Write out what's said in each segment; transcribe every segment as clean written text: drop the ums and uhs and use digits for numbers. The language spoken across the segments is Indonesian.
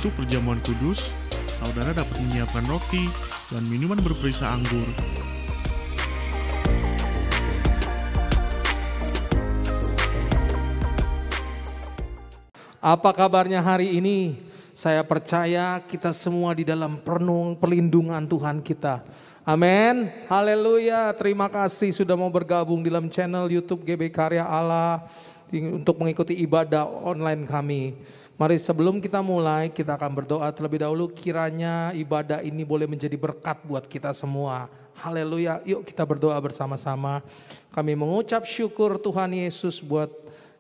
Untuk perjamuan kudus, saudara dapat menyiapkan roti dan minuman berperisa anggur. Apa kabarnya hari ini? Saya percaya kita semua di dalam perlindungan Tuhan kita. Amin. Haleluya. Terima kasih sudah mau bergabung di dalam channel YouTube GB Karya Allah untuk mengikuti ibadah online kami. Mari sebelum kita mulai, kita akan berdoa terlebih dahulu, kiranya ibadah ini boleh menjadi berkat buat kita semua. Haleluya. Yuk kita berdoa bersama-sama. Kami mengucap syukur Tuhan Yesus buat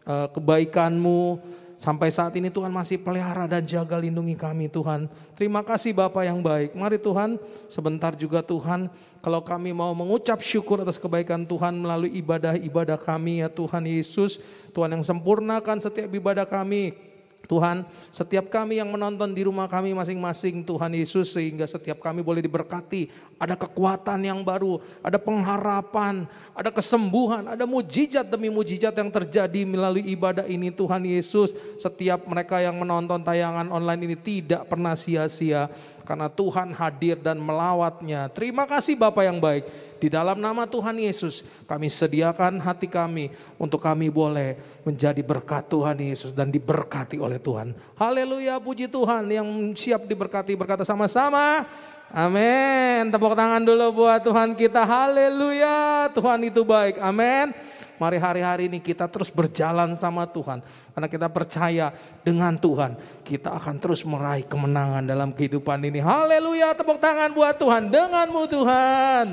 kebaikan-Mu. Sampai saat ini Tuhan masih pelihara dan jaga lindungi kami Tuhan. Terima kasih Bapa yang baik. Mari Tuhan, sebentar juga Tuhan, kalau kami mau mengucap syukur atas kebaikan Tuhan melalui ibadah-ibadah kami ya Tuhan Yesus. Tuhan yang sempurnakan setiap ibadah kami. Tuhan, setiap kami yang menonton di rumah kami masing-masing Tuhan Yesus, sehingga setiap kami boleh diberkati, ada kekuatan yang baru, ada pengharapan, ada kesembuhan, ada mujizat demi mujizat yang terjadi melalui ibadah ini Tuhan Yesus. Setiap mereka yang menonton tayangan online ini tidak pernah sia-sia karena Tuhan hadir dan melawatnya. Terima kasih Bapa yang baik. Di dalam nama Tuhan Yesus kami sediakan hati kami untuk kami boleh menjadi berkat Tuhan Yesus dan diberkati oleh Tuhan. Haleluya, puji Tuhan. Yang siap diberkati berkata sama-sama amin. Tepuk tangan dulu buat Tuhan kita. Haleluya, Tuhan itu baik. Amin. Mari hari-hari ini kita terus berjalan sama Tuhan. Karena kita percaya dengan Tuhan kita akan terus meraih kemenangan dalam kehidupan ini. Haleluya, tepuk tangan buat Tuhan. Denganmu Tuhan.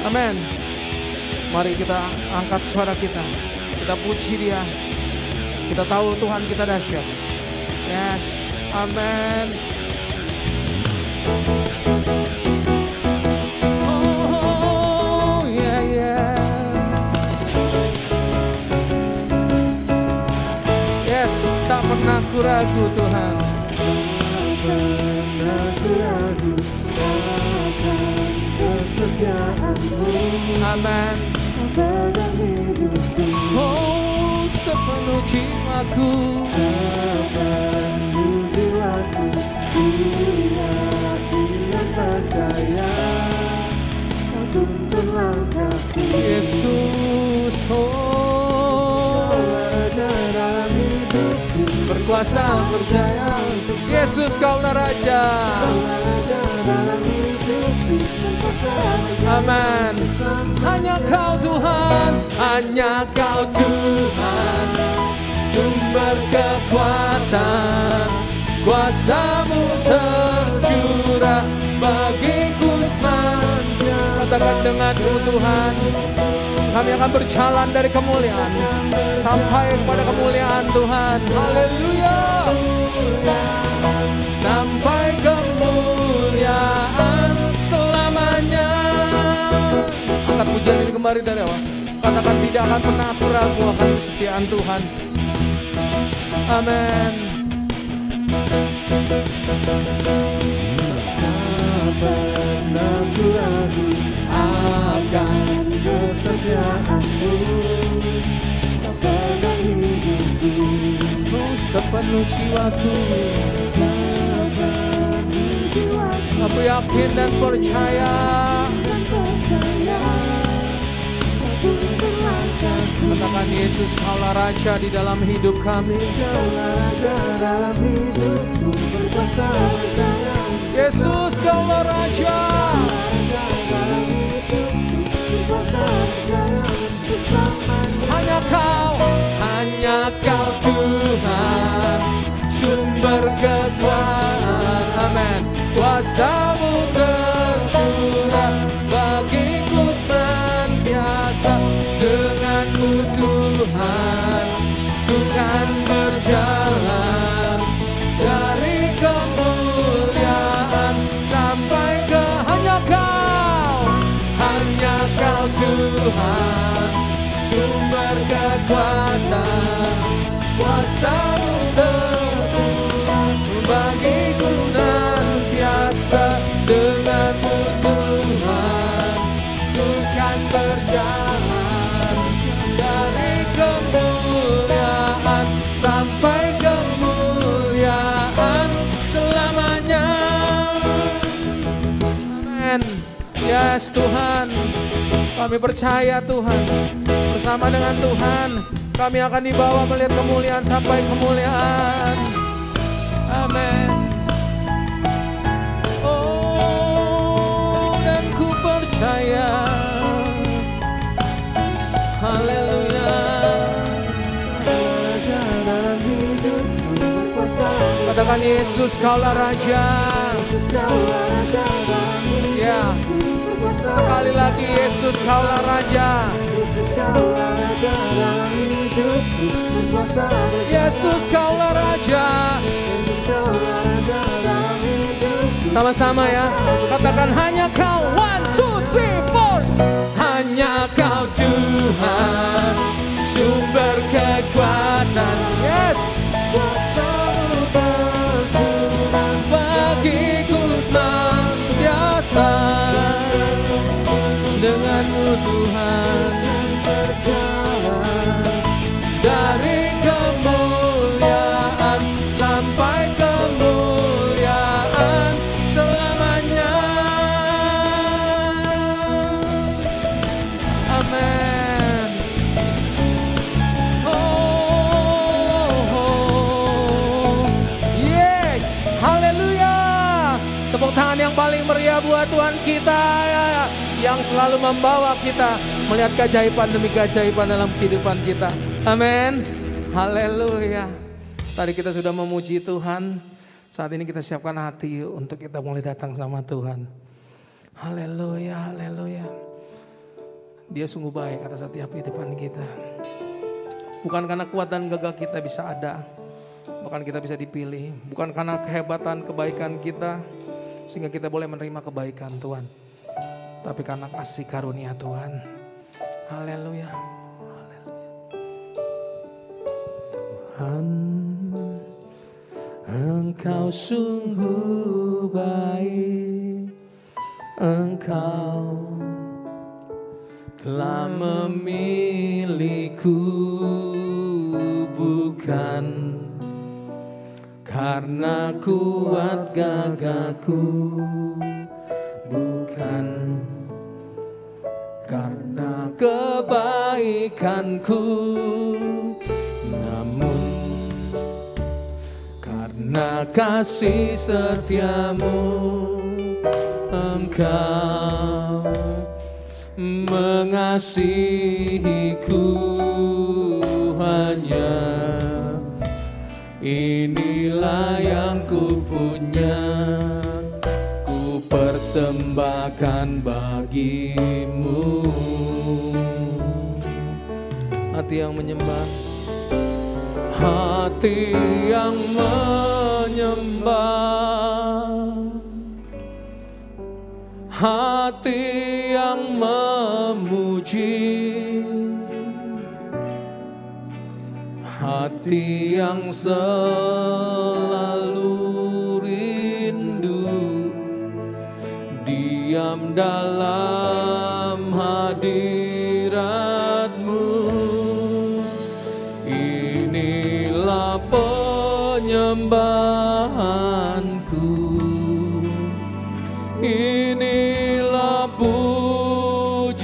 Amin. Mari kita angkat suara kita. Kita puji Dia. Kita tahu Tuhan kita dahsyat. Yes. Amin. Oh yeah yeah. Yes, tak pernah ku ragu Tuhan. Tak pernah ku ragu akan kesetiaan-Mu. Amin. Pegang hidupku. Oh, sepenuh jiwaku. Sepenuh jiwaku. Ku yakin dan percaya. Kau tuntun langkahku. Yesus, oh. Raja dalam hidupku. Berkuasa percaya. Yesus, Kaulah Raja. Raja dalam hidupku. Amin. Hanya Kau Tuhan, hanya Kau Tuhan, sumber kekuatan, kuasa-Mu tercurah bagiku semuanya. Katakan denganmu Tuhan, kami akan berjalan dari kemuliaan sampai kepada kemuliaan Tuhan. Haleluya. Sampai kemuliaan selamanya. Angkat pujian ini kembali dari awal. Katakan tidak akan pernah aku ragu akan kesetiaan Tuhan. Amin. Tak pernah aku ragu akan kesetiaan-Mu. Kau pegang hidupku. Oh, sepenuh jiwaku. Sepenuh jiwaku. Aku yakin dan percaya. Katakan Yesus, Kaulah Raja di dalam hidup kami. Kaulah Raja dalam hidupku. Berkuasa percaya. Yesus, Kaulah Raja. Hanya Kau Tuhan, sumber kekuatan. Amin. Kuasa-Mu tercurah bagiku senantiasa. Denganmu Tuhan, ku kan berjalan dari kemuliaan sampai ke hanya Kau Tuhan, sumber kekuatan, kuasa-Mu tercurah bagiku senantiasa. Denganmu Tuhan, ku kan berjalan dari kemuliaan Yes Tuhan, kami percaya Tuhan, bersama dengan Tuhan kami akan dibawa melihat kemuliaan sampai kemuliaan. Amin. Oh, dan ku percaya. Haleluya. Katakan Yesus kaulah Raja. Ya, sekali lagi Yesus kaulah Raja. Yesus kaulah Raja. Sama-sama ya, katakan hanya Kau. 1, 2, 3, 4. Hanya Kau Tuhan, sumber kekuatan. Yes. Bagiku senantiasa denganmu Tuhan, dari kemuliaan sampai kemuliaan selamanya. Amin. Oh, yes, haleluya. Tepuk tangan yang paling meriah buat Tuhan kita yang selalu membawa kita melihat keajaiban demi keajaiban dalam kehidupan kita. Amin. Haleluya. Tadi kita sudah memuji Tuhan. Saat ini kita siapkan hati untuk kita mulai datang sama Tuhan. Haleluya, haleluya. Dia sungguh baik atas setiap kehidupan kita. Bukan karena kuat dan gagah kita bisa ada, bahkan kita bisa dipilih. Bukan karena kehebatan kebaikan kita sehingga kita boleh menerima kebaikan Tuhan, tapi karena kasih karunia Tuhan. Haleluya. Tuhan, Engkau sungguh baik. Engkau telah memilihku, bukan karena kuat gagahku, bukan karena kebaikanku, namun karena kasih setiamu. Engkau mengasihiku, hanya inilah yang ku punya, ku persembahkan bagimu. Hati yang menyembah, hati yang menyembah, hati yang memuji, hati yang selalu rindu diam dalam hadirat-Mu. Inilah penyembahanku, inilah pujianku.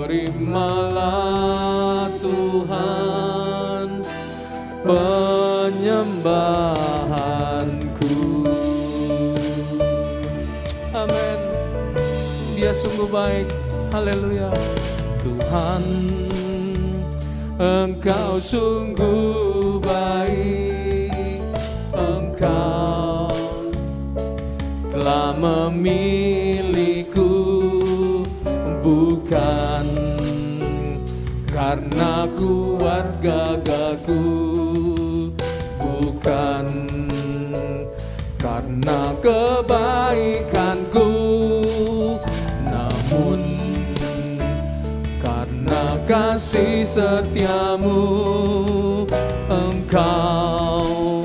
Terimalah Tuhan penyembahanku. Amin. Dia sungguh baik. Haleluya. Tuhan, Engkau sungguh baik. Engkau telah memilihku, bukan karena kuat gagahku, bukan karena kebaikanku, namun karena kasih setiamu. Engkau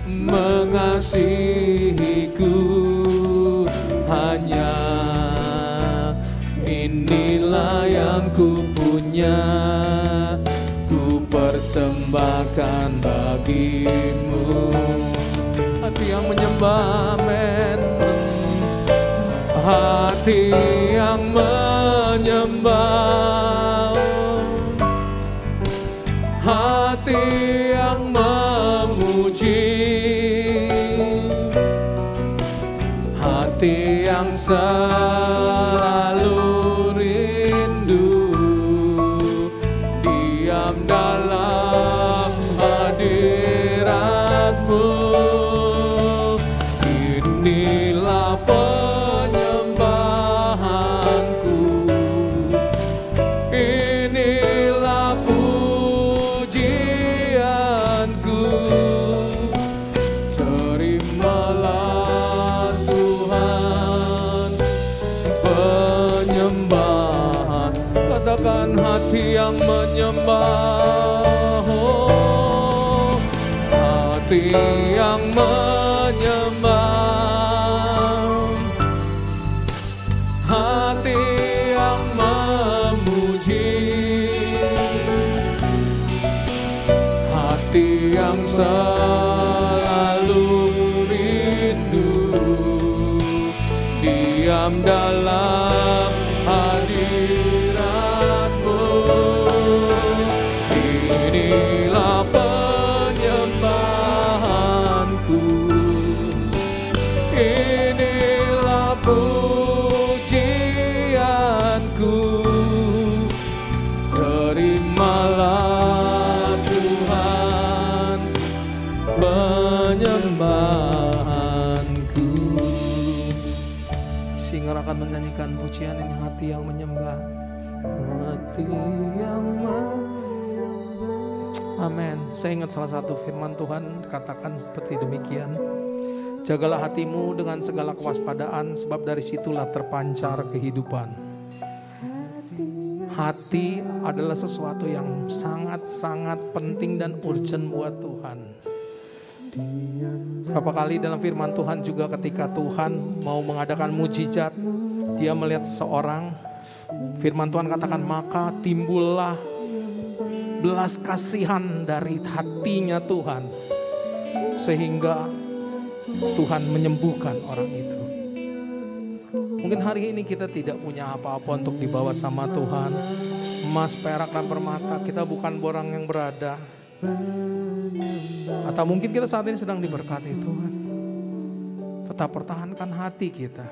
mengasihiku, hanya inilah yang ku punya, ku persembahkan bagimu. Hati yang menyembah, amen. Hati yang menyembah, hati yang memuji, hati yang selalu rindu diam dalam hadirat-Mu. Inilah penyembahanku, inilah pujianku. Terimalah Tuhan penyembahan. Katakan hati yang menyembah, oh, hati yang menyembah, hati yang memuji, hati yang selalu rindu diam dalam hadirat-Mu. Inilah penyembahanku, inilah pujianku. Terimalah Tuhan penyembahanku. Singer akan menyanyikan pujian ini, hati yang menyembah, hati yang menyembah. Amin. Saya ingat salah satu firman Tuhan katakan seperti demikian. Jagalah hatimu dengan segala kewaspadaan, sebab dari situlah terpancar kehidupan. Hati adalah sesuatu yang sangat-sangat penting dan urgent buat Tuhan. Berapa kali dalam firman Tuhan juga ketika Tuhan mau mengadakan mujizat, Dia melihat seseorang, firman Tuhan katakan maka timbullah belas kasihan dari hatinya Tuhan, sehingga Tuhan menyembuhkan orang itu. Mungkin hari ini kita tidak punya apa-apa untuk dibawa sama Tuhan, emas, perak, dan permata. Kita bukan borang yang berada. Atau mungkin kita saat ini sedang diberkati Tuhan. Tetap pertahankan hati kita,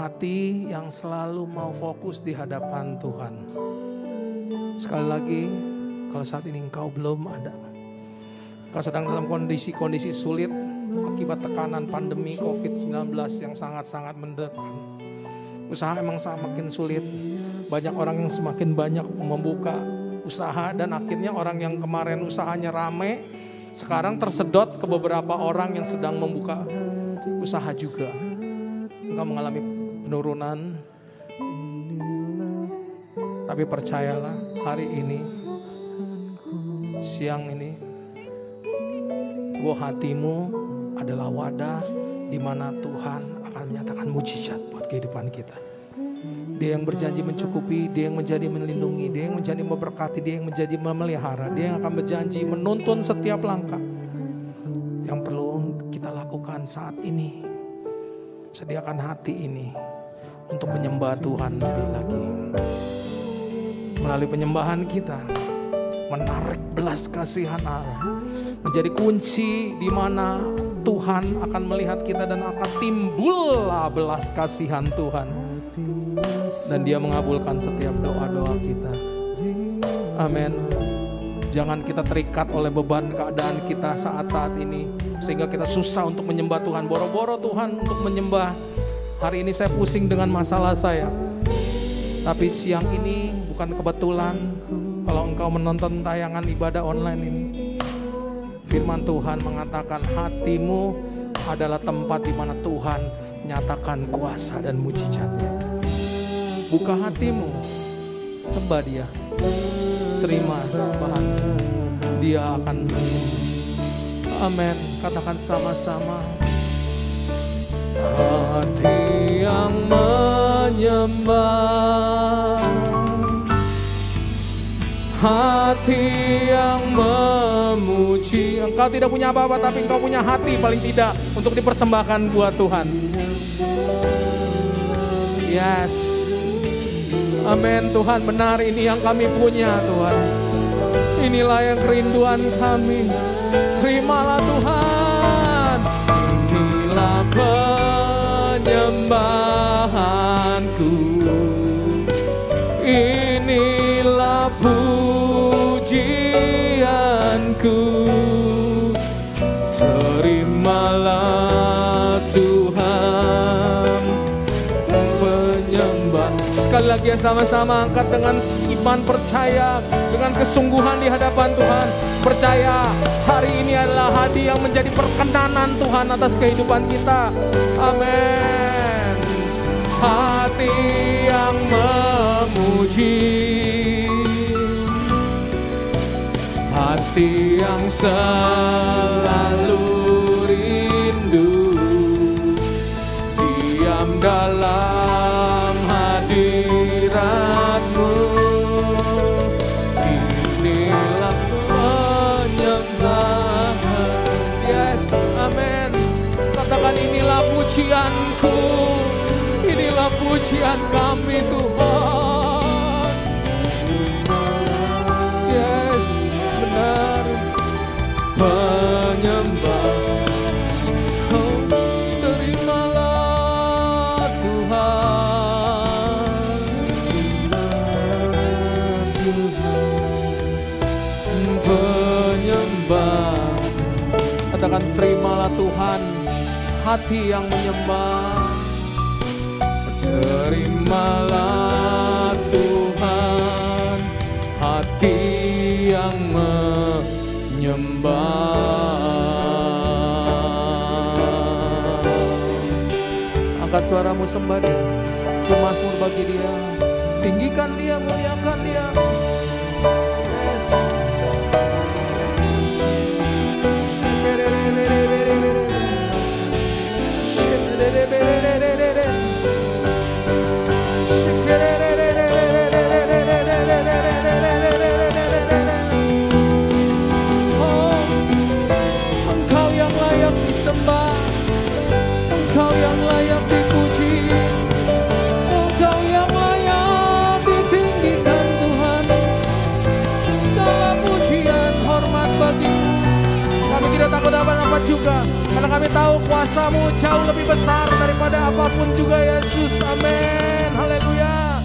hati yang selalu mau fokus di hadapan Tuhan. Sekali lagi, kalau saat ini engkau belum ada, engkau sedang dalam kondisi sulit akibat tekanan pandemi COVID-19 yang sangat-sangat mendekat. Usaha emang semakin sulit, banyak orang yang semakin banyak membuka usaha, dan akhirnya orang yang kemarin usahanya rame sekarang tersedot ke beberapa orang yang sedang membuka usaha juga. Engkau mengalami penurunan, tapi percayalah hari ini, siang ini, bahwa hatimu adalah wadah di mana Tuhan akan menyatakan mujizat buat kehidupan kita. Dia yang berjanji mencukupi, Dia yang menjadi melindungi, Dia yang menjadi memberkati, Dia yang menjadi memelihara, Dia yang akan berjanji menuntun setiap langkah. Yang perlu kita lakukan saat ini, sediakan hati ini untuk menyembah Tuhan lebih lagi. Melalui penyembahan kita, menarik belas kasihan Allah, menjadi kunci di mana Tuhan akan melihat kita dan akan timbullah belas kasihan Tuhan. Dan Dia mengabulkan setiap doa-doa kita. Amin. Jangan kita terikat oleh beban keadaan kita saat-saat ini, sehingga kita susah untuk menyembah Tuhan. Boro-boro Tuhan untuk menyembah. Hari ini saya pusing dengan masalah saya. Tapi siang ini bukan kebetulan kalau engkau menonton tayangan ibadah online ini. Firman Tuhan mengatakan hatimu adalah tempat di mana Tuhan nyatakan kuasa dan mujizatnya. Buka hatimu, sembah Dia, terima sembahan, Dia akan. Amin. Katakan sama-sama. Hati yang menyembah, hati yang memuji. Engkau Engkau tidak punya apa-apa, tapi Engkau punya hati paling tidak untuk dipersembahkan buat Tuhan. Yes. Amin Tuhan, benar ini yang kami punya Tuhan. Inilah yang kerinduan kami. Terimalah Tuhan. Inilah penyembahanku. Inilah pujianku. Terimalah Tuhan penyembah. Sekali lagi ya, sama-sama angkat dengan iman percaya, dengan kesungguhan di hadapan Tuhan. Percaya hari ini adalah hari yang menjadi perkenanan Tuhan atas kehidupan kita. Amin. Hati yang memuji, hati yang selalu rindu, diam dalam hadirat-Mu. Inilah penyembahan. Yes, amin. Katakan inilah pujianku, inilah pujian kami Tuhan. Yes, benar. Penyembah, oh, terimalah Tuhan. Penyembah, katakan terimalah Tuhan, hati yang menyembah. Terimalah Tuhan, hati yang menyembah. Angkat suaramu sembah Dia, bermazmur bagi Dia, tinggikan Dia, muliakan Dia. Yes. Engkau yang layak disembah, Engkau yang layak dipuji, Engkau yang layak ditinggikan Tuhan. Segala pujian hormat bagi-Mu. Kami tidak takut apa-apa juga, karena kami tahu kuasa-Mu jauh lebih besar daripada apapun juga Yesus. Amin. Haleluya.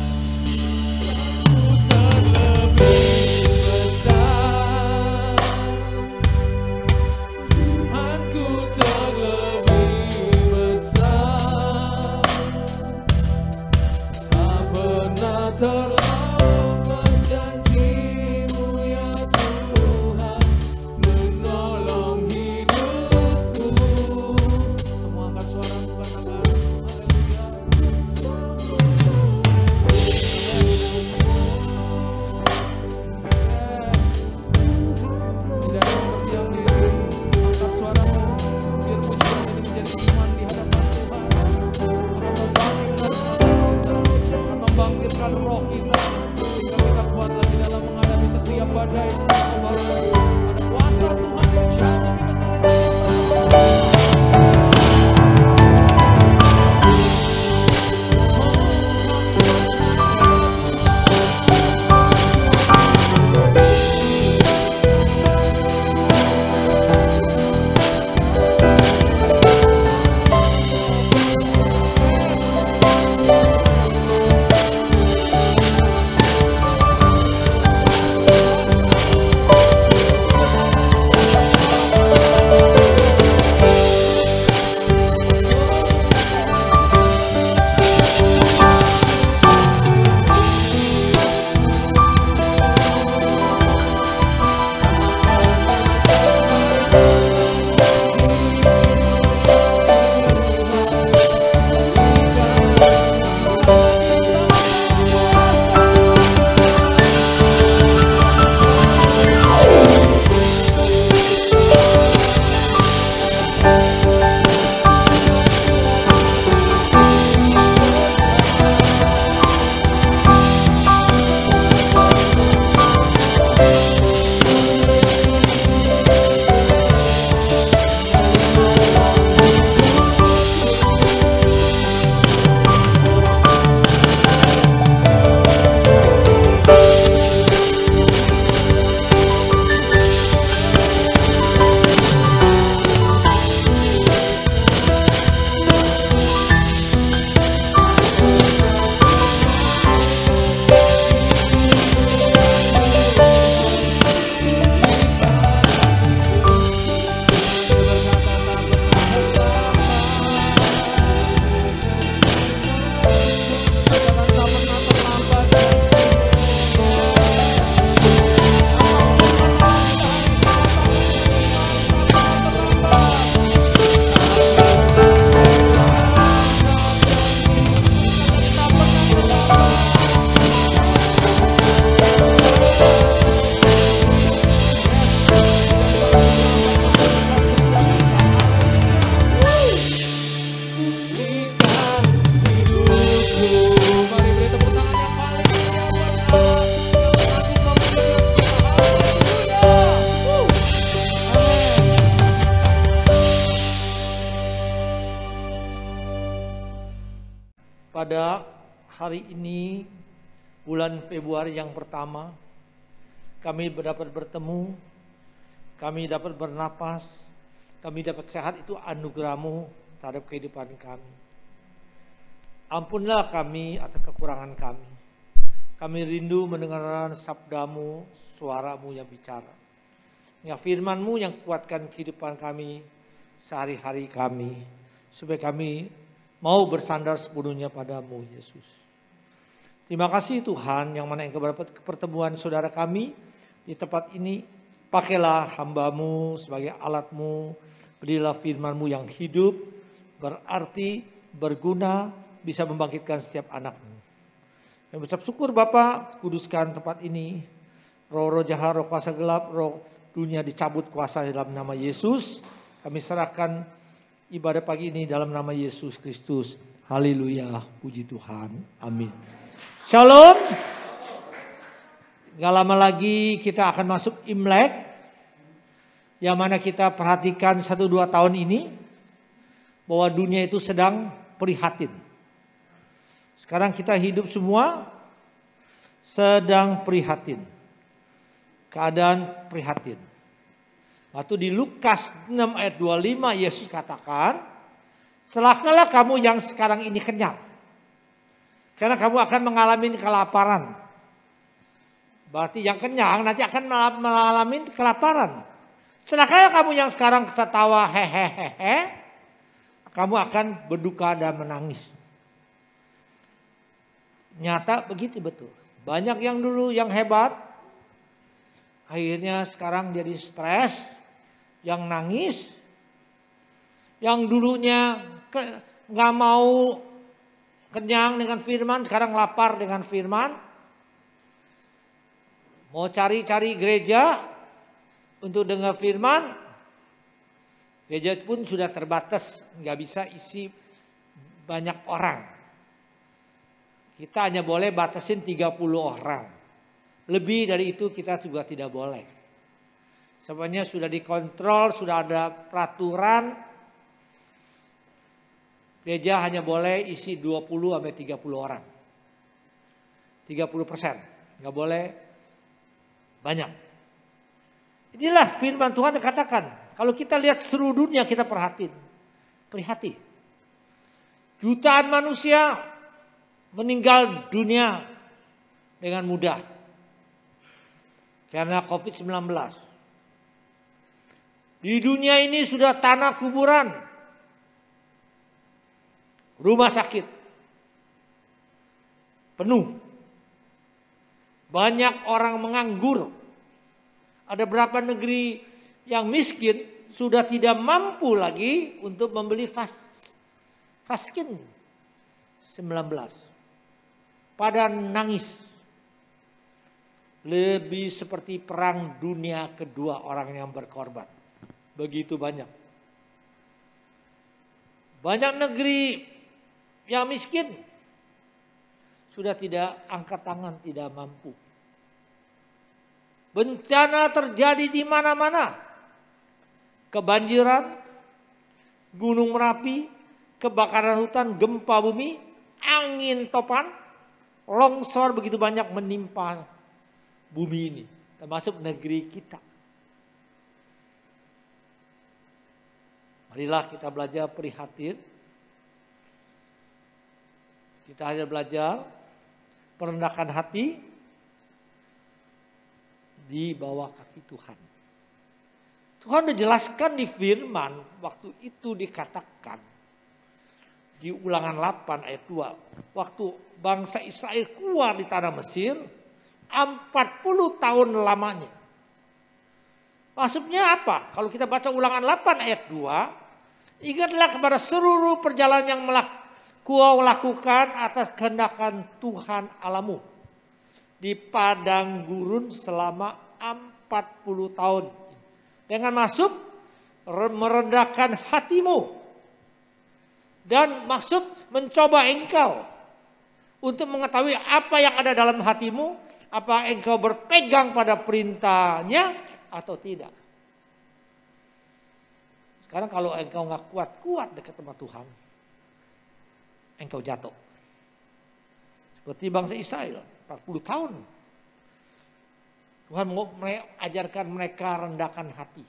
pada hari ini, bulan Februari yang pertama, kami dapat bertemu, kami dapat bernapas, kami dapat sehat, itu anugerah-Mu terhadap kehidupan kami. Ampunlah kami atas kekurangan kami. Kami rindu mendengar sabda-Mu, suara-Mu yang bicara. Ya, firman-Mu yang kuatkan kehidupan kami sehari-hari kami, supaya kami mau bersandar sepenuhnya pada-Mu, Yesus. Terima kasih Tuhan, yang mana Engkau berdapat pertemuan saudara kami di tempat ini. Pakailah hamba-Mu sebagai alat-Mu, berilah firman-Mu yang hidup, berarti, berguna, bisa membangkitkan setiap anak-Mu. Kami berucap syukur Bapa, kuduskan tempat ini. Roh-roh jahat, roh kuasa gelap, roh dunia dicabut kuasa dalam nama Yesus. Kami serahkan ibadah pagi ini dalam nama Yesus Kristus. Haleluya, puji Tuhan. Amin. Shalom. Gak lama lagi kita akan masuk Imlek. Yang mana kita perhatikan 1-2 tahun ini, bahwa dunia itu sedang prihatin. Sekarang kita hidup semua sedang prihatin. Keadaan prihatin. Waktu di Lukas 6 ayat 25 Yesus katakan, celakalah kamu yang sekarang ini kenyang, karena kamu akan mengalami kelaparan. Berarti yang kenyang nanti akan mengalami kelaparan. Celakalah kamu yang sekarang tertawa hehehe, kamu akan berduka dan menangis. Nyata begitu betul. Banyak yang dulu yang hebat, akhirnya sekarang jadi stres, yang nangis, yang dulunya nggak mau kenyang dengan firman, sekarang lapar dengan firman. Mau cari-cari gereja untuk dengar firman, gereja pun sudah terbatas, nggak bisa isi banyak orang. Kita hanya boleh batasin 30 orang. Lebih dari itu kita juga tidak boleh. Semuanya sudah dikontrol, sudah ada peraturan. Gereja hanya boleh isi 20-30 orang. 30%. Nggak boleh banyak. Inilah firman Tuhan yang katakan. Kalau kita lihat seluruh dunia, kita prihatin. Jutaan manusia meninggal dunia dengan mudah karena COVID-19. Di dunia ini sudah tanah kuburan, rumah sakit penuh, banyak orang menganggur. Ada berapa negeri yang miskin sudah tidak mampu lagi untuk membeli vaksin 19. Pada nangis. Lebih seperti perang dunia kedua orang yang berkorban. Begitu banyak. Banyak negeri yang miskin sudah tidak angkat tangan, tidak mampu. Bencana terjadi di mana-mana. Kebanjiran, gunung Merapi, kebakaran hutan, gempa bumi, angin topan, longsor begitu banyak menimpa bumi ini, termasuk negeri kita. Marilah kita belajar prihatin. Kita hanya belajar merendahkan hati di bawah kaki Tuhan. Tuhan dijelaskan di firman, waktu itu dikatakan di Ulangan 8 ayat 2. Waktu bangsa Israel keluar di tanah Mesir, 40 tahun lamanya. Maksudnya apa? Kalau kita baca Ulangan 8 ayat 2, ingatlah kepada seluruh perjalanan yang kau lakukan atas kehendakan Tuhan Allahmu di padang gurun selama 40 tahun. Dengan maksud merendahkan hatimu. Dan maksud mencoba engkau untuk mengetahui apa yang ada dalam hatimu. Apa engkau berpegang pada perintahnya atau tidak. Sekarang kalau engkau gak kuat dekat sama Tuhan, engkau jatuh. Seperti bangsa Israel, 40 tahun. Tuhan mau ajarkan mereka rendahkan hati.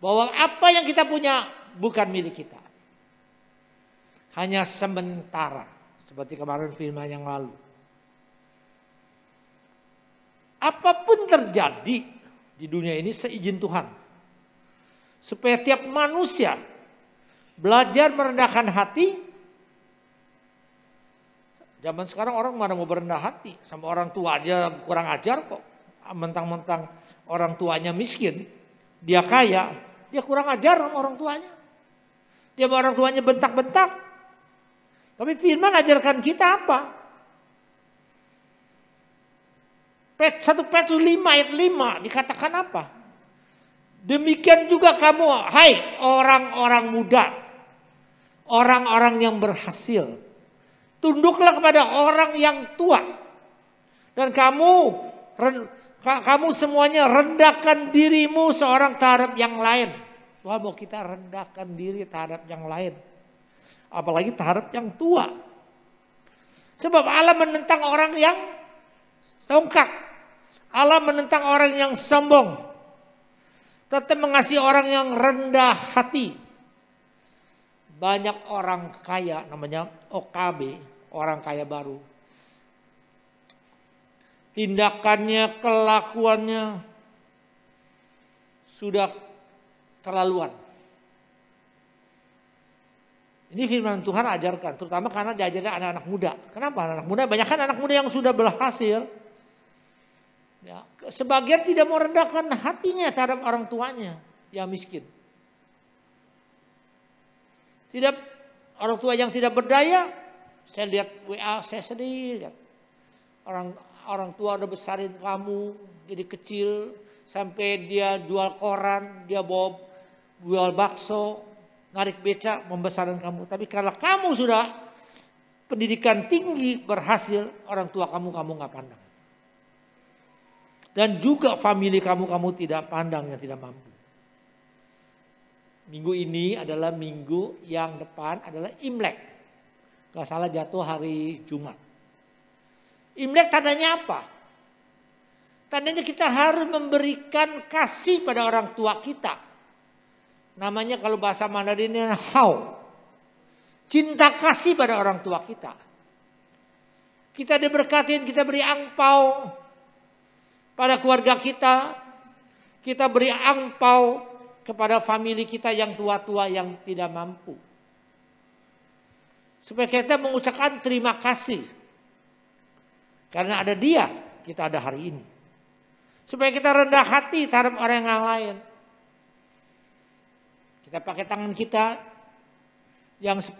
Bahwa apa yang kita punya bukan milik kita. Hanya sementara. Seperti kemarin firman yang lalu. Apapun terjadi di dunia ini seizin Tuhan. Supaya tiap manusia belajar merendahkan hati. Zaman sekarang orang mana mau berendah hati. Sama orang tua aja kurang ajar kok. Mentang-mentang orang tuanya miskin. Dia kaya. Dia kurang ajar sama orang tuanya. Dia sama orang tuanya bentak-bentak. Tapi firman ajarkan kita apa? 1 Petrus 5 ayat 5 dikatakan apa? Demikian juga kamu, hai orang-orang muda, orang-orang yang berhasil, tunduklah kepada orang yang tua. Dan kamu semuanya rendahkan dirimu seorang terhadap yang lain. Tuhan mau kita rendahkan diri terhadap yang lain. Apalagi terhadap yang tua. Sebab Allah menentang orang yang songkak. Allah menentang orang yang sombong. Tetap mengasihi orang yang rendah hati. Banyak orang kaya namanya OKB, orang kaya baru. Tindakannya, kelakuannya sudah terlaluan. Ini firman Tuhan ajarkan, terutama karena diajarkan anak-anak muda. Kenapa anak-anak muda? Banyak kan anak muda yang sudah berhasil. Ya, sebagian tidak mau rendahkan hatinya terhadap orang tuanya yang miskin. Tidak, orang tua yang tidak berdaya, saya lihat WA, saya sedih. Lihat. Orang tua udah besarin kamu, jadi kecil, sampai dia jual koran, dia bawa jual bakso, narik beca, membesarkan kamu. Tapi kalau kamu sudah pendidikan tinggi, berhasil, orang tua kamu nggak pandang. Dan juga famili kamu tidak pandang yang tidak mampu. Minggu ini adalah minggu yang depan adalah Imlek. Gak salah jatuh hari Jumat. Imlek tandanya apa? Tandanya kita harus memberikan kasih pada orang tua kita. Namanya kalau bahasa Mandarinnya hao. Cinta kasih pada orang tua kita. Kita diberkatin, kita beri angpau pada keluarga kita. Kita beri angpau kepada famili kita yang tua-tua yang tidak mampu. Supaya kita mengucapkan terima kasih. Karena ada dia, kita ada hari ini. Supaya kita rendah hati terhadap orang yang lain. Kita pakai tangan kita yang 10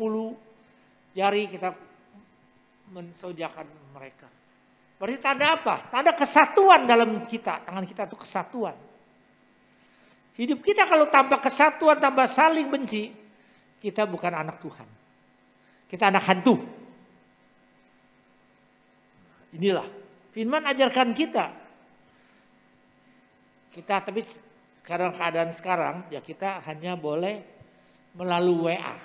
jari kita mensojakan mereka. Berarti tanda apa? Tanda kesatuan dalam kita. Tangan kita itu kesatuan. Hidup kita kalau tanpa kesatuan, tanpa saling benci, kita bukan anak Tuhan. Kita anak hantu. Inilah firman ajarkan kita. Kita tapi karena keadaan sekarang ya kita hanya boleh melalui WA.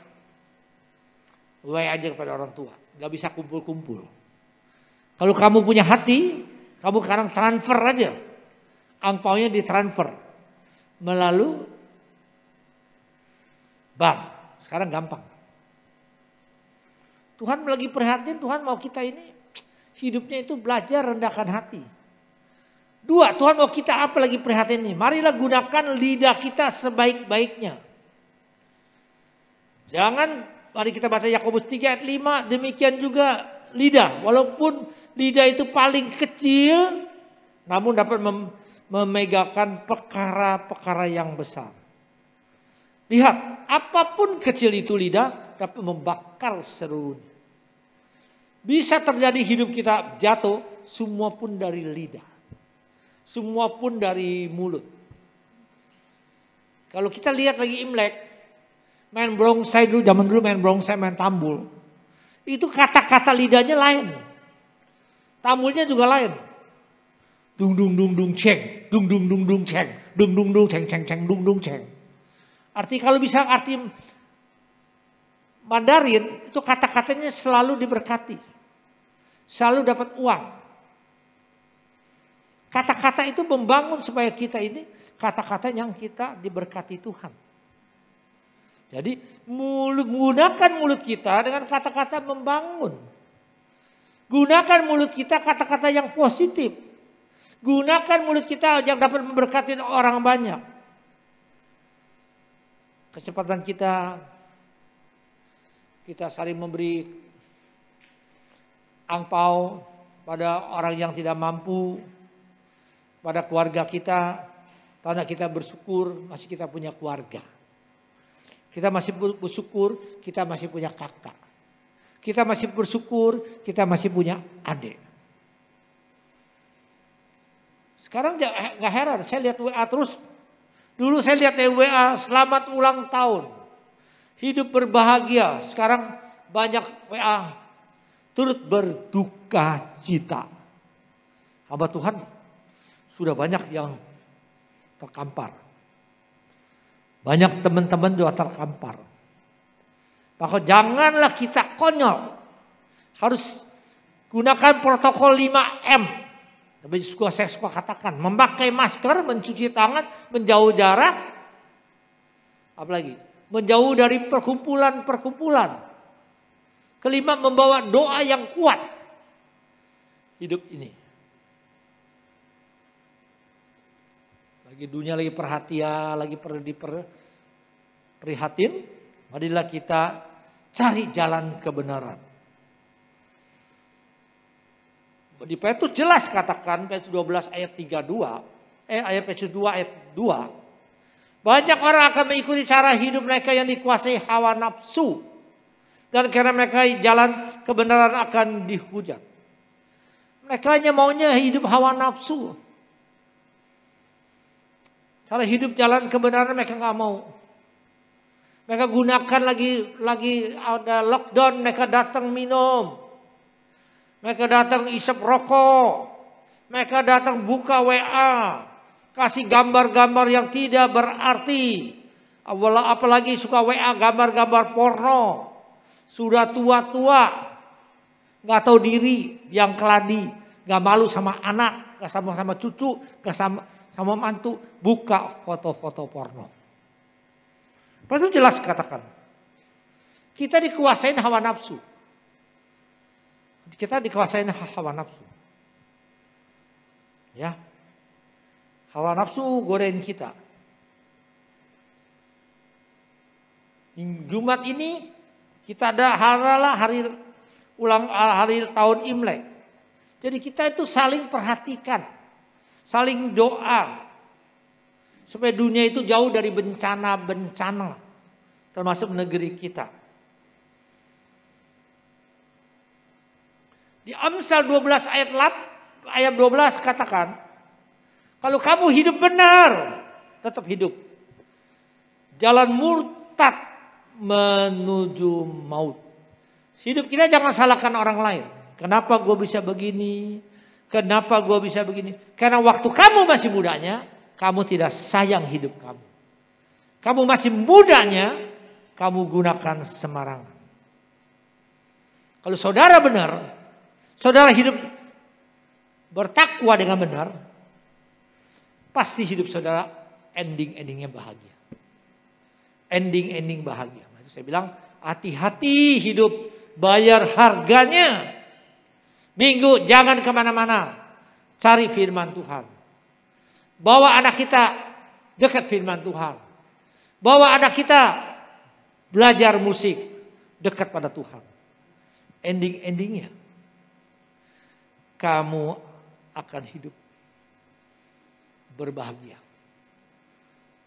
WA aja kepada orang tua. Gak bisa kumpul-kumpul. Kalau kamu punya hati, kamu sekarang transfer aja. Angpaunya ditransfer melalui bank. Sekarang gampang. Tuhan lagi perhatian, Tuhan mau kita ini hidupnya itu belajar rendahkan hati. 2, Tuhan mau kita apa lagi perhatian ini? Marilah gunakan lidah kita sebaik-baiknya. Jangan, mari kita baca Yakobus 3 ayat 5, demikian juga lidah. Walaupun lidah itu paling kecil, namun dapat memegangkan perkara-perkara yang besar. Lihat, apapun kecil itu lidah dapat membakar seluruhnya. Bisa terjadi hidup kita jatuh, semua pun dari lidah. Semua pun dari mulut. Kalau kita lihat lagi Imlek, main brongsai dulu, zaman dulu main brongsai, main tambul. Itu kata-kata lidahnya lain. Tambulnya juga lain. Dung dung dung dung ceng, dung dung dung dung ceng, dung dung dung ceng ceng ceng dung dung ceng. Arti kalau bisa arti Mandarin itu kata-katanya selalu diberkati. selalu dapat uang. Kata-kata itu membangun supaya kita ini kata-kata yang kita diberkati Tuhan. Jadi gunakan mulut kita dengan kata-kata membangun. Gunakan mulut kita kata-kata yang positif. Gunakan mulut kita yang dapat memberkati orang banyak. Kesempatan kita saling memberi angpau pada orang yang tidak mampu, pada keluarga kita, karena kita bersyukur masih kita punya keluarga. Kita masih bersyukur kita masih punya kakak. Kita masih bersyukur kita masih punya adik. Sekarang gak heran, saya lihat WA terus. Dulu saya lihat WA selamat ulang tahun. Hidup berbahagia. Sekarang banyak WA turut berduka cita. Hamba Tuhan sudah banyak yang terkampar. Banyak teman-teman juga terkampar. Maka janganlah kita konyol. Harus gunakan protokol 5M. Tapi saya suka katakan, memakai masker, mencuci tangan, menjauh jarak. Apalagi? Menjauh dari perkumpulan-perkumpulan. Kelima, membawa doa yang kuat. Hidup ini. Lagi dunia lagi perhatian, lagi prihatin. Marilah kita cari jalan kebenaran. Di Petrus jelas katakan, Petrus 12 ayat 32, Petrus 2 ayat 2. Banyak orang akan mengikuti cara hidup mereka yang dikuasai hawa nafsu. Dan karena mereka jalan kebenaran akan dihujat. Mereka hanya maunya hidup hawa nafsu. Cara hidup jalan kebenaran mereka gak mau. Mereka gunakan lagi ada lockdown, mereka datang minum. Mereka datang isep rokok. Mereka datang buka WA. Kasih gambar-gambar yang tidak berarti. Apalagi suka WA gambar-gambar porno. Sudah tua-tua. Gak tahu diri. Yang keladi. Gak malu sama anak. Gak sama cucu. Gak sama mantu. Buka foto-foto porno. Itu jelas katakan. Kita dikuasain hawa nafsu. Kita dikuasain hawa nafsu. Ya. Hawa nafsu goreng kita. Jumat ini kita ada hari tahun Imlek. Jadi kita itu saling perhatikan. Saling doa. Supaya dunia itu jauh dari bencana-bencana. Termasuk negeri kita. Di Amsal 12 ayat 12 katakan. Kalau kamu hidup benar. Tetap hidup. Jalan murtad menuju maut. Hidup kita jangan salahkan orang lain. Kenapa gue bisa begini? Kenapa gue bisa begini? Karena waktu kamu masih mudanya. Kamu tidak sayang hidup kamu. Kamu masih mudanya. Kamu gunakan sembarangan. Kalau saudara benar. Saudara hidup bertakwa dengan benar. Pasti hidup saudara ending-endingnya bahagia. Ending-ending bahagia. Itu saya bilang hati-hati hidup bayar harganya. Minggu jangan kemana-mana. Cari firman Tuhan. Bawa anak kita dekat firman Tuhan. Bawa anak kita belajar musik dekat pada Tuhan. Ending-endingnya. Kamu akan hidup berbahagia.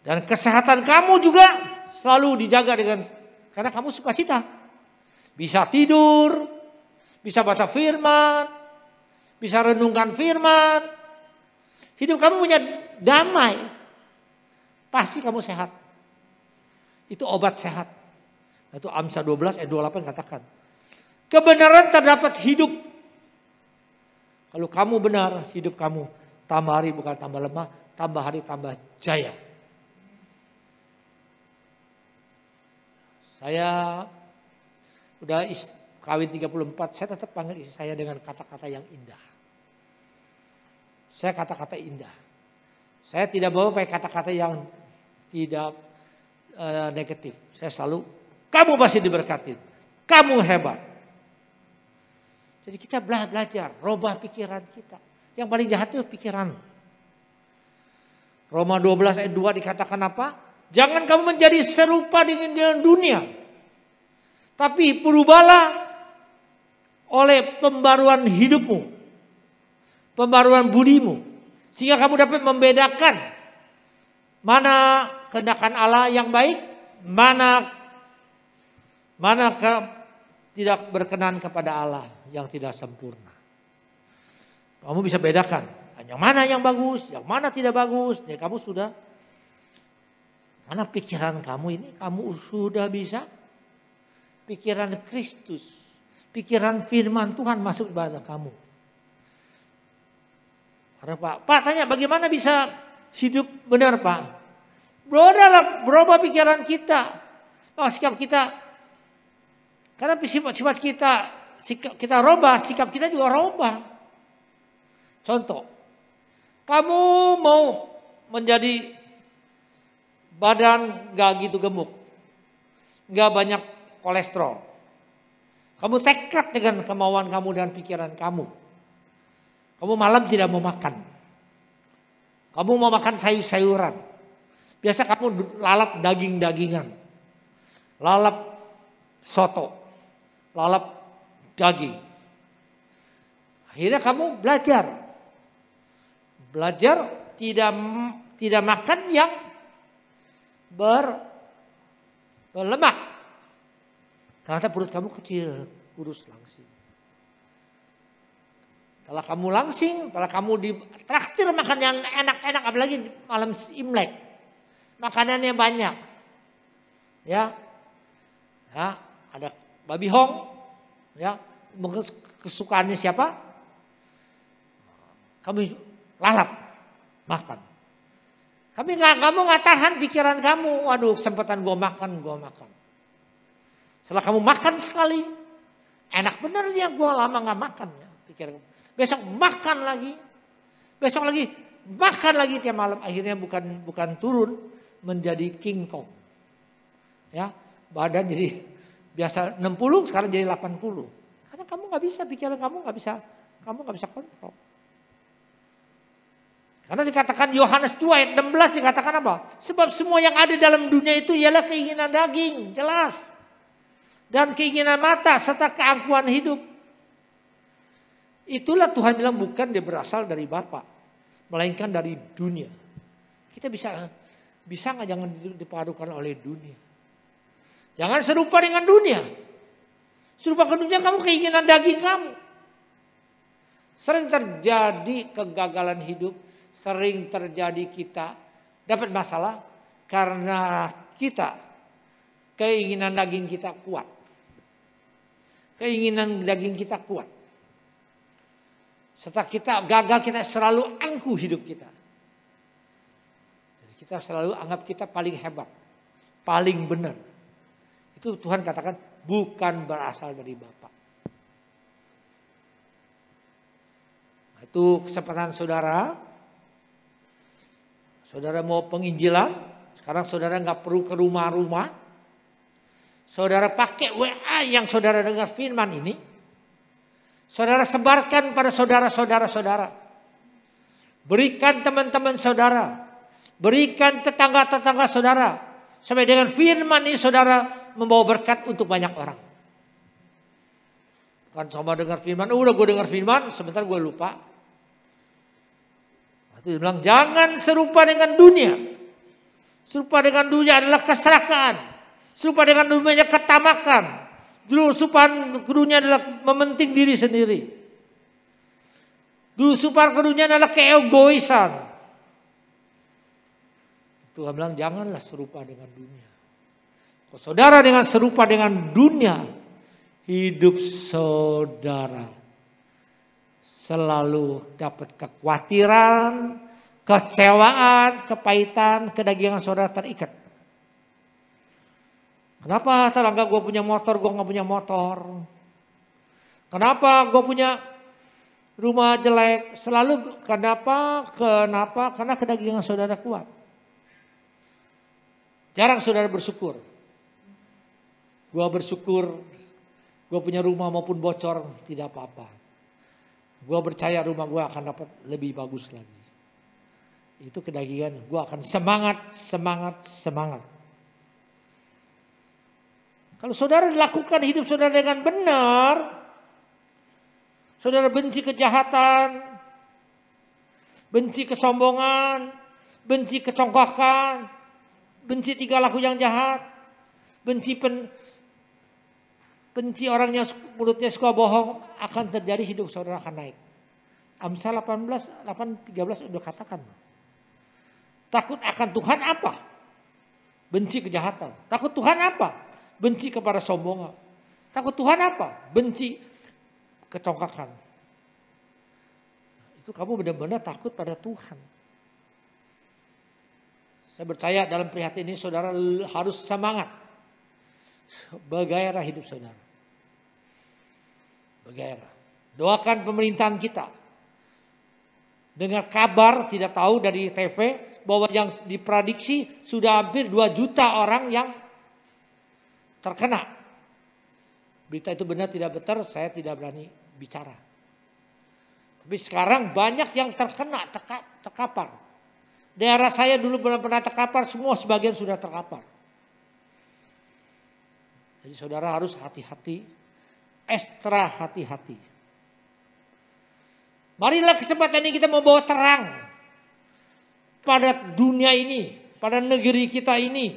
Dan kesehatan kamu juga selalu dijaga karena kamu sukacita. Bisa tidur, bisa baca firman, bisa renungkan firman. Hidup kamu punya damai. Pasti kamu sehat. Itu obat sehat. Itu Amsal 12 ayat 28 katakan. Kebenaran terdapat hidup. Kalau kamu benar, hidup kamu tambah hari bukan tambah lemah, tambah hari tambah jaya. Saya udah kawin 34, saya tetap panggil istri saya dengan kata-kata yang indah. Saya kata-kata indah. Saya tidak bawa pakai kata-kata yang tidak negatif. Saya selalu, kamu pasti diberkati. Kamu hebat. Jadi kita belajar, robah pikiran kita. Yang paling jahat itu pikiran. Roma 12 ayat 2 dikatakan apa? Jangan kamu menjadi serupa dengan dunia. Tapi berubahlah oleh pembaruan hidupmu. Pembaruan budimu. Sehingga kamu dapat membedakan mana kehendakan Allah yang baik, mana tidak berkenan kepada Allah yang tidak sempurna. Kamu bisa bedakan yang mana yang bagus, yang mana tidak bagus. Jadi kamu sudah, mana pikiran kamu ini, kamu sudah bisa pikiran Kristus, pikiran firman Tuhan masuk pada kamu. Karena Pak tanya bagaimana bisa hidup benar Pak? Berubah pikiran kita, sikap kita. Karena sifat kita robah, sikap kita juga robah. Contoh, kamu mau menjadi badan gak gitu gemuk, gak banyak kolesterol. Kamu tekad dengan kemauan kamu dan pikiran kamu. Kamu malam tidak mau makan. Kamu mau makan sayur-sayuran. Biasa kamu lalap daging-dagingan. Lalap soto. Lalap daging. Akhirnya kamu belajar. Belajar tidak makan yang berlemak. Karena perut kamu kecil, kurus langsing. Setelah kamu langsing, setelah kamu ditraktir makan yang enak-enak, apalagi malam Imlek. Makanannya banyak. Ya. Ada babi hong. Ya, kesukaannya siapa? Kamu lalap makan. Kamu nggak tahan pikiran kamu. Waduh, kesempatan gue makan. Setelah kamu makan sekali, enak bener ya gue lama nggak makan. Ya, pikiran kamu. Besok makan lagi, besok lagi makan lagi tiap malam. Akhirnya bukan turun menjadi King Kong. Ya, badan jadi biasa 60 sekarang jadi 80. Karena kamu nggak bisa, pikiran kamu nggak bisa kontrol. Karena dikatakan Yohanes 2 ayat 16 dikatakan apa? Sebab semua yang ada dalam dunia itu ialah keinginan daging, jelas. Dan keinginan mata serta keangkuhan hidup. Itulah Tuhan bilang bukan dia berasal dari Bapa, melainkan dari dunia. Kita bisa nggak jangan dipadukan oleh dunia. Jangan serupa dengan dunia. Serupa ke dunia kamu keinginan daging kamu. Sering terjadi kegagalan hidup. Sering terjadi kita dapat masalah karena keinginan daging kita kuat. Keinginan daging kita kuat. Setelah kita gagal, kita selalu angkuh hidup kita. Jadi kita selalu anggap kita paling hebat, paling benar. Itu Tuhan katakan bukan berasal dari Bapa. Nah, itu kesempatan saudara. Saudara mau penginjilan, sekarang saudara nggak perlu ke rumah-rumah. Saudara pakai WA yang saudara dengar firman ini. Saudara sebarkan pada saudara-saudara saudara. Berikan teman-teman saudara. Berikan tetangga-tetangga saudara. Sampai dengan firman ini saudara membawa berkat untuk banyak orang. Bukan cuma dengar firman, udah gue dengar firman, sebentar gue lupa. Dia bilang jangan serupa dengan dunia. Serupa dengan dunia adalah keserakahan. Serupa dengan dunia ketamakan. Serupa dunia adalah mementing diri sendiri. Serupa dunia adalah keegoisan. Tuhan bilang janganlah serupa dengan dunia. Kalau saudara dengan serupa dengan dunia, hidup saudara selalu dapat kekhawatiran, kecewaan, kepahitan, kedagingan saudara terikat. Kenapa tetangga gue punya motor, gue gak punya motor? Kenapa gue punya rumah jelek? Selalu kenapa? Karena kedagingan saudara kuat. Jarang saudara bersyukur. Gue bersyukur, gue punya rumah maupun bocor tidak apa-apa. Gue percaya rumah gue akan dapat lebih bagus lagi. Itu kedagingan, gue akan semangat. Kalau saudara lakukan hidup saudara dengan benar, saudara benci kejahatan, benci kesombongan, benci kecongkakan, benci tingkah laku yang jahat, benci orangnya mulutnya suka bohong, akan terjadi hidup saudara akan naik. Amsal 8:13 udah katakan. Takut akan Tuhan apa? Benci kejahatan. Takut Tuhan apa? Benci kepada sombongan. Takut Tuhan apa? Benci kecongkakan. Itu kamu benar-benar takut pada Tuhan. Saya percaya dalam prihatin ini saudara harus semangat. Bergairah hidup saudara. Bergairah. Doakan pemerintahan kita. Dengar kabar, tidak tahu dari TV, bahwa yang diprediksi sudah hampir 2 juta orang yang terkena. Berita itu benar tidak benar, saya tidak berani bicara. Tapi sekarang banyak yang terkena, terkapar. Daerah saya dulu belum pernah terkapar, semua sebagian sudah terkapar. Jadi saudara harus hati-hati, ekstra hati-hati. Marilah kesempatan ini kita membawa terang pada dunia ini, pada negeri kita ini.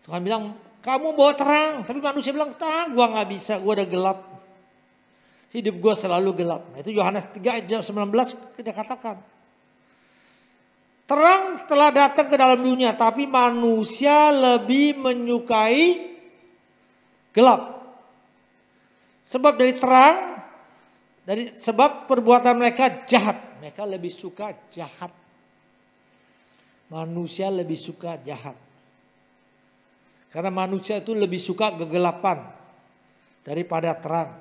Tuhan bilang, kamu bawa terang. Tapi manusia bilang, gua gak bisa, gua udah gelap. Hidup gua selalu gelap. Nah, itu Yohanes 3 ayat 19 kita katakan. Terang telah datang ke dalam dunia, tapi manusia lebih menyukai gelap. Sebab dari terang, sebab perbuatan mereka jahat. Mereka lebih suka jahat. Manusia lebih suka jahat. Karena manusia itu lebih suka kegelapan daripada terang.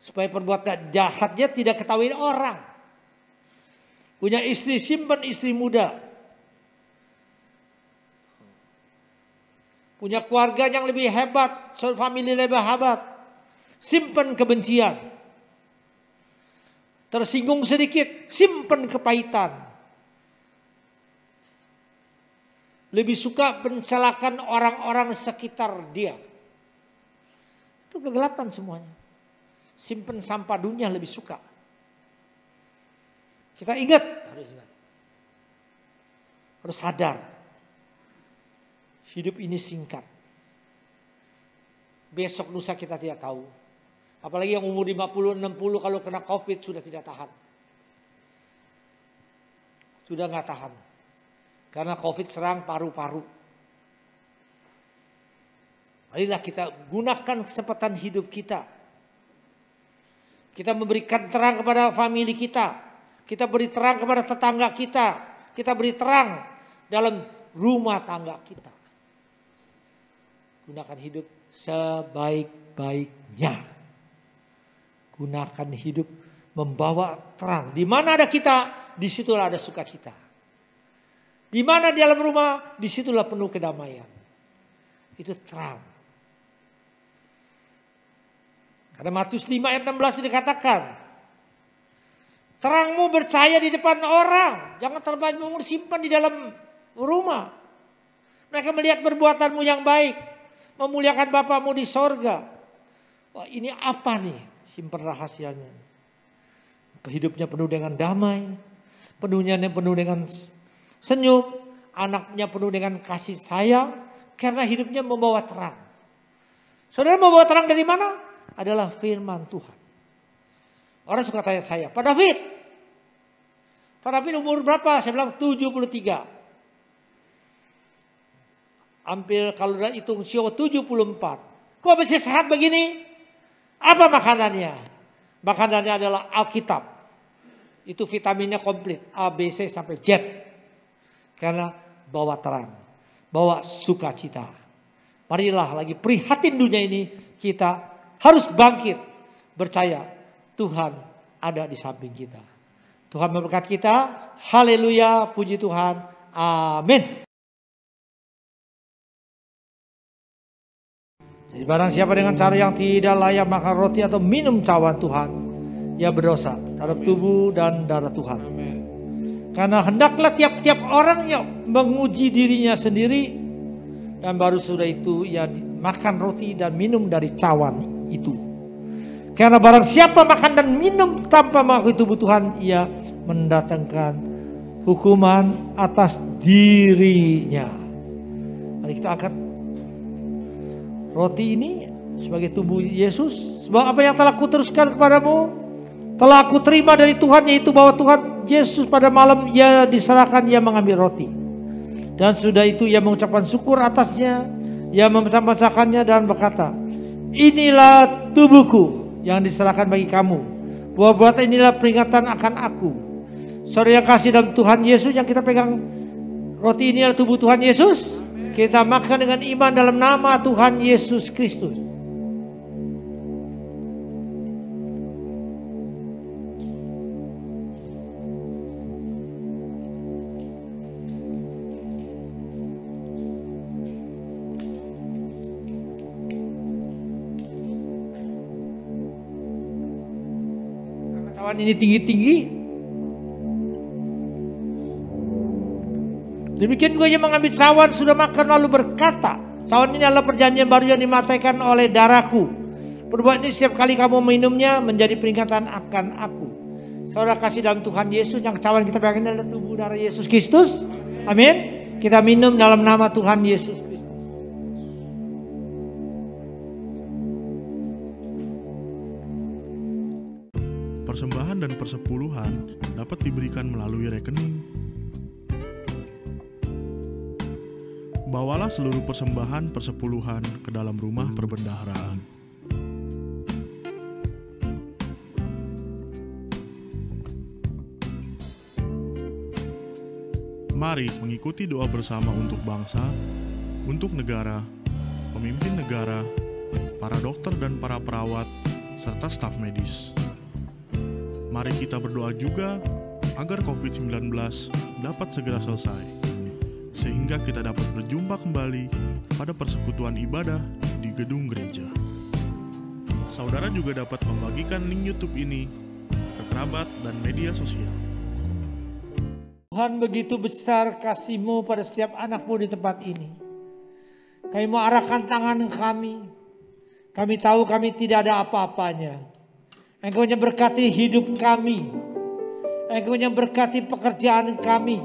Supaya perbuatan jahatnya tidak ketahui orang. Punya istri, simpan istri muda. Punya keluarga yang lebih hebat, family lebih hebat. Simpan kebencian. Tersinggung sedikit, simpan kepahitan. Lebih suka mencelakan orang-orang sekitar dia. Itu kegelapan semuanya. Simpen sampah dunia lebih suka. Kita ingat. Harus sadar. Hidup ini singkat. Besok lusa kita tidak tahu. Apalagi yang umur 50, 60 kalau kena COVID sudah tidak tahan. Sudah gak tahan. Karena COVID serang paru-paru. Marilah kita gunakan kesempatan hidup kita. Kita memberikan terang kepada famili kita. Kita beri terang kepada tetangga kita. Kita beri terang dalam rumah tangga kita. Gunakan hidup sebaik-baiknya. Gunakan hidup membawa terang. Di mana ada kita, di situlah ada sukacita. Di mana di dalam rumah, disitulah penuh kedamaian. Itu terang. Karena Matius 5 ayat 16 dikatakan, terangmu bercahaya di depan orang. Jangan terbangun simpan di dalam rumah. Mereka melihat perbuatanmu yang baik. Memuliakan Bapamu di sorga. Wah, ini apa nih? Simpan rahasianya. Hidupnya penuh dengan damai. Penuh dengan senyum, anaknya penuh dengan kasih sayang, karena hidupnya membawa terang. Saudara membawa terang dari mana? Adalah firman Tuhan. Orang suka tanya saya, Pak David umur berapa? Saya bilang 73. Hampir kalau udah hitung sio 74. Kok bisa sehat begini? Apa makanannya? Makanannya adalah Alkitab. Itu vitaminnya komplit, A, B, C sampai Z. Karena bawa terang, bawa sukacita, marilah lagi prihatin dunia ini, kita harus bangkit, percaya Tuhan ada di samping kita. Tuhan memberkati kita, haleluya, puji Tuhan, amin. Jadi barang siapa dengan cara yang tidak layak makan roti atau minum cawan Tuhan, ia berdosa terhadap tubuh dan darah Tuhan. Karena hendaklah tiap-tiap orang yang menguji dirinya sendiri, dan baru sudah itu ia makan roti dan minum dari cawan itu. Karena barang siapa makan dan minum tanpa mengakui tubuh Tuhan, ia mendatangkan hukuman atas dirinya. Mari kita angkat roti ini sebagai tubuh Yesus. Sebab apa yang telah kuteruskan kepadamu, telah aku terima dari Tuhan, yaitu bahwa Tuhan Yesus pada malam ia diserahkan, ia mengambil roti. Dan sudah itu ia mengucapkan syukur atasnya, ia memecah-mecahkannya dan berkata, inilah tubuhku yang diserahkan bagi kamu. Buat inilah peringatan akan aku. Saudara yang kasih dalam Tuhan Yesus, yang kita pegang roti ini adalah tubuh Tuhan Yesus. Kita makan dengan iman dalam nama Tuhan Yesus Kristus. Cawan ini tinggi-tinggi. Demikian juga yang mengambil cawan sudah makan lalu berkata, cawan ini adalah perjanjian baru yang dimataikan oleh darahku. Perbuatan ini setiap kali kamu minumnya menjadi peringatan akan aku. Saudara kasih dalam Tuhan Yesus, yang cawan kita pegang ini adalah tubuh darah Yesus Kristus. Amin. Kita minum dalam nama Tuhan Yesus Kristus. Persembahan dan persepuluhan dapat diberikan melalui rekening. Bawalah seluruh persembahan persepuluhan ke dalam rumah perbendaharaan. Mari mengikuti doa bersama untuk bangsa, untuk negara, pemimpin negara, para dokter dan para perawat, serta staf medis. Mari kita berdoa juga agar COVID-19 dapat segera selesai, sehingga kita dapat berjumpa kembali pada persekutuan ibadah di gedung gereja. Saudara juga dapat membagikan link YouTube ini ke kerabat dan media sosial. Tuhan, begitu besar kasih-Mu pada setiap anak-Mu di tempat ini. Kami mau arahkan tangan kami. Kami tahu kami tidak ada apa-apanya. Engkau yang berkati hidup kami. Engkau yang berkati pekerjaan kami.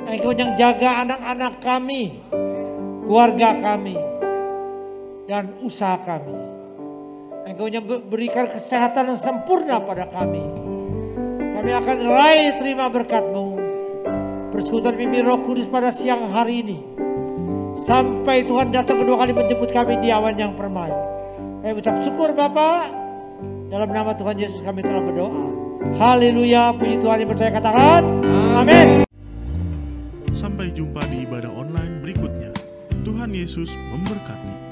Engkau yang jaga anak-anak kami, keluarga kami, dan usaha kami. Engkau yang berikan kesehatan yang sempurna pada kami. Kami akan raih terima berkat-Mu. Persekutuan pimpin Roh Kudus pada siang hari ini, sampai Tuhan datang kedua kali menjemput kami di awan yang permai. Kami ucap syukur Bapa. Dalam nama Tuhan Yesus kami telah berdoa. Haleluya, puji Tuhan yang percaya katakan amin. Sampai jumpa di ibadah online berikutnya. Tuhan Yesus memberkati.